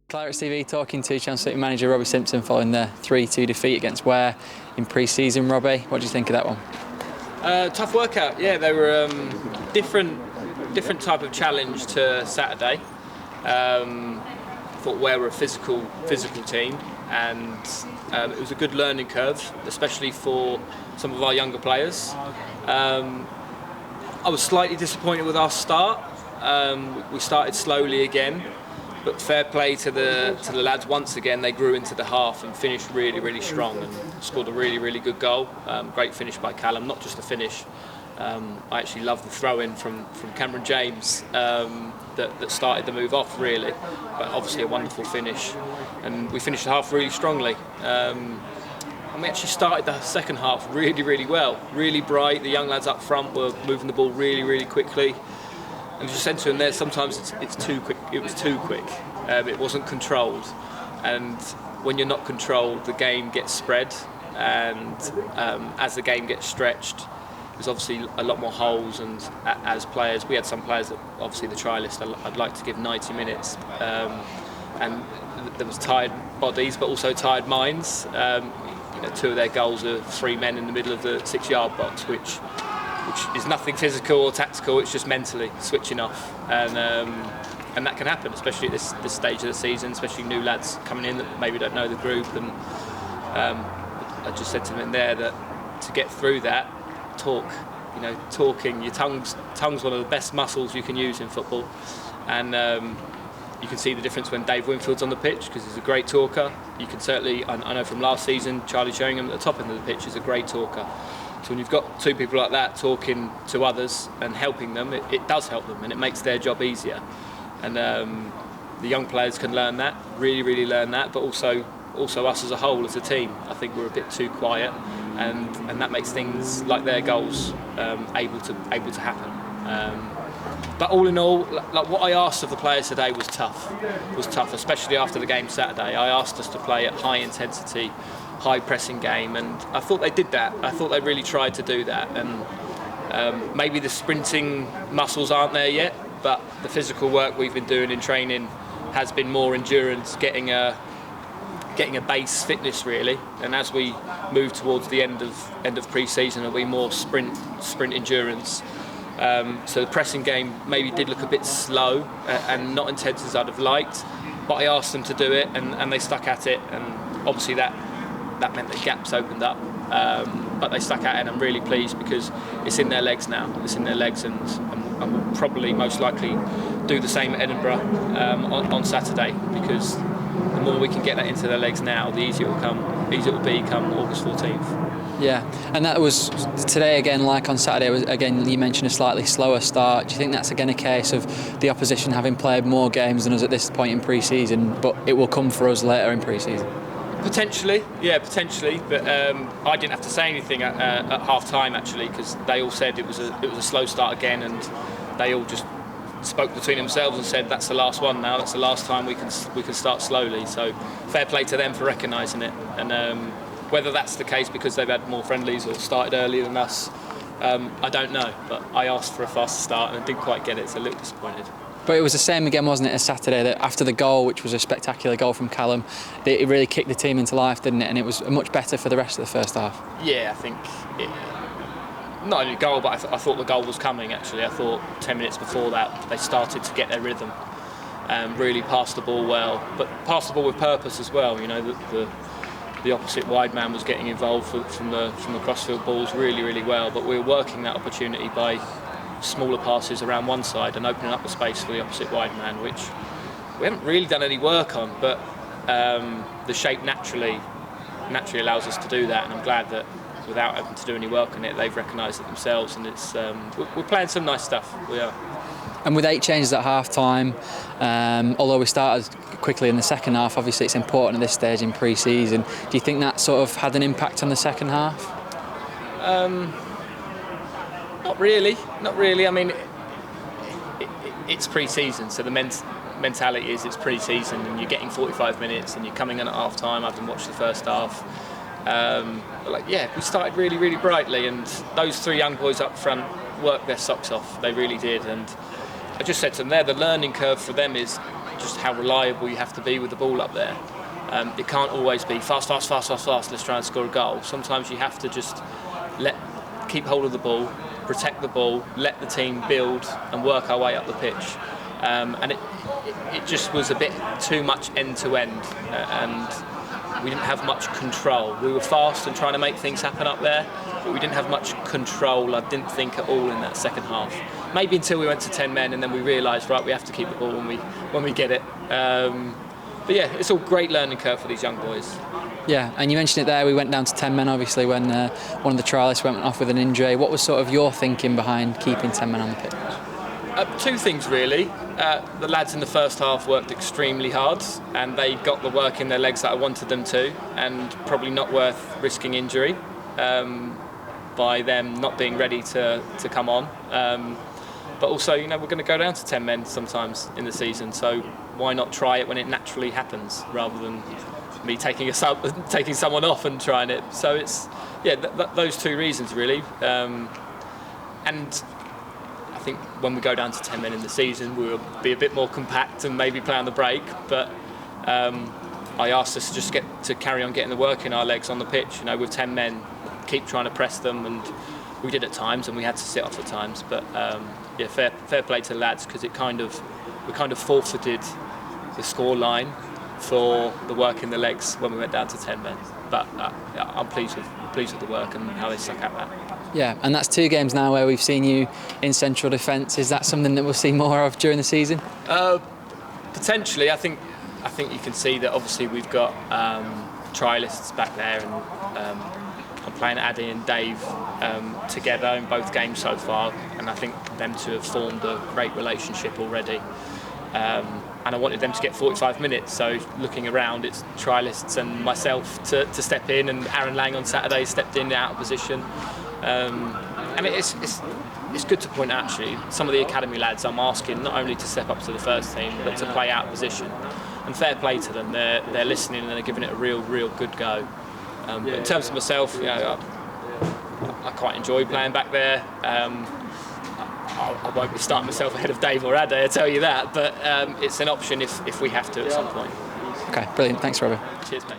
Claret TV talking to Chelmsford City manager Robbie Simpson following the 3-2 defeat against Ware in pre-season. Robbie, what do you think of that one? Tough workout, yeah. They were different type of challenge to Saturday. Thought Ware were a physical team, and it was a good learning curve, especially for some of our younger players. I was slightly disappointed with our start. We started slowly again. But fair play to the lads once again. They grew into the half and finished really strong and scored a really good goal. Great finish by Callum, not just the finish. I actually love the throw-in from Cameron James that started the move off really. But obviously a wonderful finish, and we finished the half really strongly. And we actually started the second half really well, really bright. The young lads up front were moving the ball really quickly. And just said to him there, sometimes it's too quick. It was too quick. It wasn't controlled, and when you're not controlled, the game gets spread. And as the game gets stretched, there's obviously a lot more holes. And as players, we had some players that obviously the trial list I'd like to give 90 minutes, and there was tired bodies, but also tired minds. Two of their goals are three men in the middle of the 6-yard box, which is nothing physical or tactical. It's just mentally switching off, and that can happen, especially at this stage of the season, especially new lads coming in that maybe don't know the group. And I just said to them in there that to get through that, talking. Your tongue's one of the best muscles you can use in football, and you can see the difference when Dave Winfield's on the pitch, because he's a great talker. You can certainly, I know from last season, Charlie Sheringham at the top end of the pitch is a great talker. So when you've got two people like that talking to others and helping them, it does help them, and it makes their job easier. And the young players can learn that, really learn that, but also us as a whole, as a team. I think we're a bit too quiet, and that makes things like their goals able to happen. But all in all, like what I asked of the players today was tough, especially after the game Saturday. I asked us to play at high intensity, high pressing game, and I thought they did that. I thought they really tried to do that, and maybe the sprinting muscles aren't there yet, but the physical work we've been doing in training has been more endurance, getting a base fitness really. And as we move towards the end of pre-season, it'll be more sprint endurance. So the pressing game maybe did look a bit slow and not intense as I'd have liked, but I asked them to do it, and they stuck at it, and obviously that meant that gaps opened up, but they stuck at it, and I'm really pleased because it's in their legs now. It's in their legs, and we'll probably most likely do the same at Edinburgh on Saturday, because the more we can get that into their legs now, the easier it will be come August 14th. Yeah, and that was today again, like on Saturday. Again, you mentioned a slightly slower start. Do you think that's again a case of the opposition having played more games than us at this point in pre-season, but it will come for us later in pre-season? Potentially. But I didn't have to say anything at half-time actually, because they all said it was a slow start again, and they all just spoke between themselves and said that's the last one now. That's the last time we can start slowly. So fair play to them for recognising it, and whether that's the case because they've had more friendlies or started earlier than us, I don't know. But I asked for a faster start and I didn't quite get it, so a little disappointed. But it was the same again, wasn't it, as Saturday, that after the goal, which was a spectacular goal from Callum, it really kicked the team into life, didn't it? And it was much better for the rest of the first half. Yeah, I think not only goal, but I thought the goal was coming actually. I thought 10 minutes before that they started to get their rhythm, really passed the ball well, but passed the ball with purpose as well. The opposite wide man was getting involved from the crossfield balls really well, but we were working that opportunity by smaller passes around one side and opening up the space for the opposite wide man, which we haven't really done any work on, but the shape naturally allows us to do that, and I'm glad that without having to do any work on it, they've recognised it themselves, and it's we're playing some nice stuff. We are. And with 8 changes at half-time, although we started quickly in the second half, obviously it's important at this stage in pre-season. Do you think that sort of had an impact on the second half? Not really. I mean, it's pre-season, so the mentality is it's pre-season, and you're getting 45 minutes, and you're coming in at half-time. I haven't watched the first half. But we started really brightly, and those 3 young boys up front worked their socks off. They really did, and I just said to them there, the learning curve for them is just how reliable you have to be with the ball up there. It can't always be fast, let's try and score a goal. Sometimes you have to just keep hold of the ball, protect the ball, let the team build and work our way up the pitch. And it just was a bit too much end to end, and we didn't have much control. We were fast and trying to make things happen up there, but we didn't have much control, I didn't think, at all in that second half. Maybe until we went to 10 men, and then we realised, right, we have to keep the ball when we get it. But yeah, it's all great learning curve for these young boys. Yeah, and you mentioned it there, we went down to 10 men obviously when one of the trialists went off with an injury. What was sort of your thinking behind keeping 10 men on the pitch? Two things really. The lads in the first half worked extremely hard, and they got the work in their legs that I wanted them to, and probably not worth risking injury by them not being ready to come on. But also, we're going to go down to 10 men sometimes in the season, so why not try it when it naturally happens, rather than me taking someone off and trying it. So it's those two reasons really. And I think when we go down to 10 men in the season, we'll be a bit more compact and maybe play on the break. But I asked us to just carry on getting the work in our legs on the pitch. With 10 men, keep trying to press them, and we did at times, and we had to sit off at times. But fair play to the lads, because we kind of forfeited the score line for the work in the legs when we went down to 10 men. But I'm pleased with the work and how they stuck at that. Yeah, and that's 2 games now where we've seen you in central defence. Is that something that we'll see more of during the season? Potentially. I think you can see that obviously we've got trialists back there, and I'm playing Addy and Dave together in both games so far, and I think them two have formed a great relationship already. And I wanted them to get 45 minutes, so looking around, it's trialists and myself to step in, and Aaron Lang on Saturday stepped in out of position. And it's good to point out, actually, some of the academy lads I'm asking not only to step up to the first team, but to play out of position. And fair play to them, they're listening and they're giving it a real good go. But in terms of myself, I quite enjoy playing back there. I won't be starting myself ahead of Dave or Ade, I tell you that, but it's an option if we have to at some point. Okay, brilliant. Thanks, Robbie. Cheers, mate.